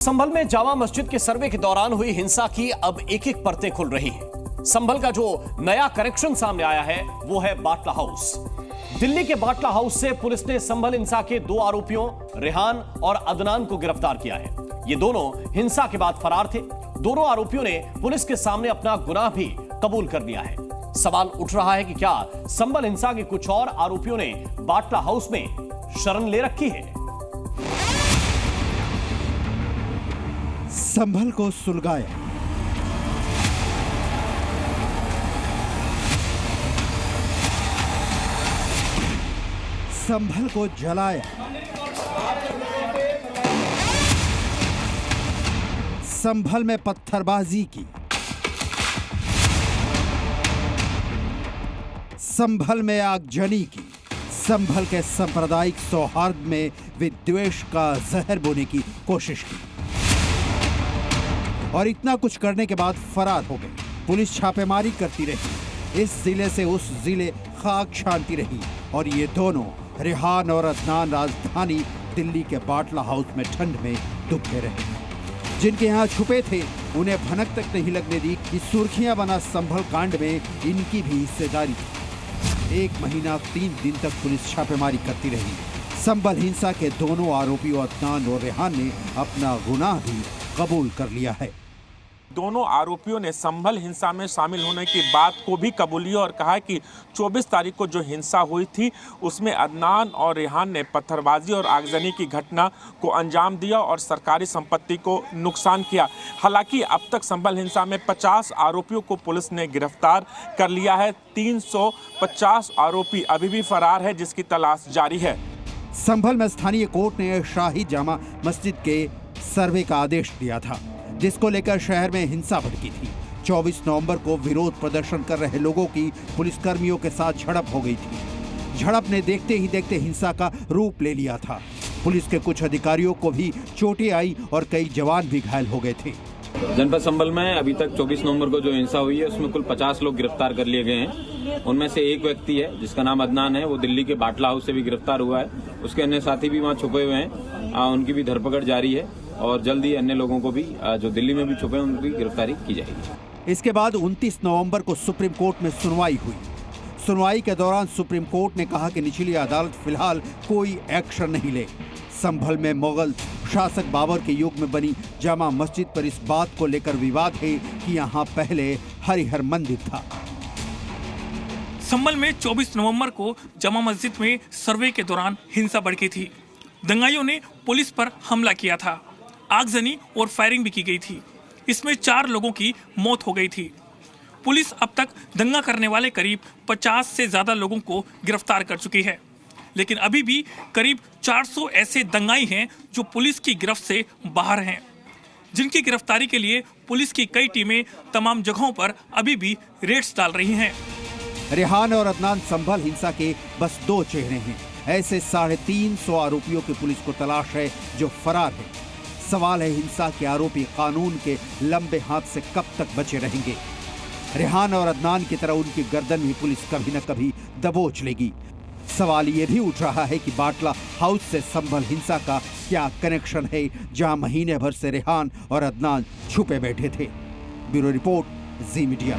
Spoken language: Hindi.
संभल में जामा मस्जिद के सर्वे के दौरान हुई हिंसा की अब एक एक परतें खुल रही हैं। संभल का जो नया कनेक्शन सामने आया है वो है बाटला हाउस। दिल्ली के बाटला हाउस से पुलिस ने संभल हिंसा के 2 आरोपियों रेहान और अदनान को गिरफ्तार किया है। ये दोनों हिंसा के बाद फरार थे। दोनों आरोपियों ने पुलिस के सामने अपना गुनाह भी कबूल कर लिया है। सवाल उठ रहा है कि क्या संभल हिंसा के कुछ और आरोपियों ने बाटला हाउस में शरण ले रखी है। संभल को सुलगाया, संभल को जलाया, संभल में पत्थरबाजी की, संभल में आगजनी की, संभल के सांप्रदायिक सौहार्द में विद्वेष का जहर बोने की कोशिश की और इतना कुछ करने के बाद फरार हो गए। पुलिस छापेमारी करती रही, इस जिले से उस जिले खाक छानती रही और ये दोनों रेहान और अदनान राजधानी दिल्ली के बाटला हाउस में ठंड में दुबके रहे। जिनके यहाँ छुपे थे उन्हें भनक तक नहीं लगने दी कि सुर्खियां बना संभल कांड में इनकी भी हिस्सेदारी थी। 1 महीना 3 दिन तक पुलिस छापेमारी करती रही। संभल हिंसा के दोनों आरोपियों अदनान और रेहान ने अपना गुनाह भी कबूल कर लिया है। दोनों आरोपियों ने संभल हिंसा में शामिल होने की बात को भी कबूली और कहा कि 24 तारीख को जो हिंसा हुई थी उसमें अदनान और रेहान ने पत्थरबाजी और आगजनी की घटना को अंजाम दिया और सरकारी संपत्ति को नुकसान किया। हालांकि अब तक संभल हिंसा में 50 आरोपियों को पुलिस ने गिरफ्तार कर लिया है। 350 आरोपी अभी भी फरार है, जिसकी तलाश जारी है। संभल में स्थानीय कोर्ट ने शाही जामा मस्जिद के सर्वे का आदेश दिया था, जिसको लेकर शहर में हिंसा भड़की थी। 24 नवंबर को विरोध प्रदर्शन कर रहे लोगों की पुलिसकर्मियों के साथ झड़प हो गई थी। झड़प ने देखते ही देखते हिंसा का रूप ले लिया था। पुलिस के कुछ अधिकारियों को भी चोटें आई और कई जवान भी घायल हो गए थे। जनपद संभल में अभी तक 24 नवंबर को जो हिंसा हुई है उसमें कुल 50 लोग गिरफ्तार कर लिए गए हैं। उनमें से एक व्यक्ति है जिसका नाम अदनान है, वो दिल्ली के बाटला हाउस से भी गिरफ्तार हुआ है। उसके अन्य साथी भी वहाँ छुपे हुए हैं, उनकी भी धरपकड़ जारी है और जल्द ही अन्य लोगों को भी जो दिल्ली में भी छुपे हैं उनकी गिरफ्तारी की जाएगी। इसके बाद 29 नवंबर को सुप्रीम कोर्ट में सुनवाई हुई। सुनवाई के दौरान सुप्रीम कोर्ट ने कहा कि निचली अदालत फिलहाल कोई एक्शन नहीं ले। संभल में मुगल शासक बाबर के युग में बनी जामा मस्जिद पर इस बात को लेकर विवाद है कि यहाँ पहले हरिहर मंदिर था। संभल में 24 नवंबर को जामा मस्जिद में सर्वे के दौरान हिंसा भड़की थी। दंगाइयों ने पुलिस पर हमला किया था। आगजनी और फायरिंग भी की गई थी। इसमें 4 लोगों की मौत हो गई थी। पुलिस अब तक दंगा करने वाले करीब 50 से ज्यादा लोगों को गिरफ्तार कर चुकी है, लेकिन अभी भी करीब 400 ऐसे दंगाई हैं जो पुलिस की गिरफ्त से बाहर हैं, जिनकी गिरफ्तारी के लिए पुलिस की कई टीमें तमाम जगहों पर अभी भी रेड्स डाल रही हैं। रेहान और अदनान संभल हिंसा के बस 2 चेहरे हैं। ऐसे 350 आरोपियों की पुलिस को तलाश है जो फरार है। सवाल है हिंसा के आरोपी कानून के लंबे हाथ से कब तक बचे रहेंगे। रेहान और अदनान की तरह उनकी गर्दन भी पुलिस कभी न कभी दबोच लेगी। सवाल ये भी उठ रहा है कि बाटला हाउस से संभल हिंसा का क्या कनेक्शन है, जहां महीने भर से रेहान और अदनान छुपे बैठे थे। ब्यूरो रिपोर्ट, जी मीडिया।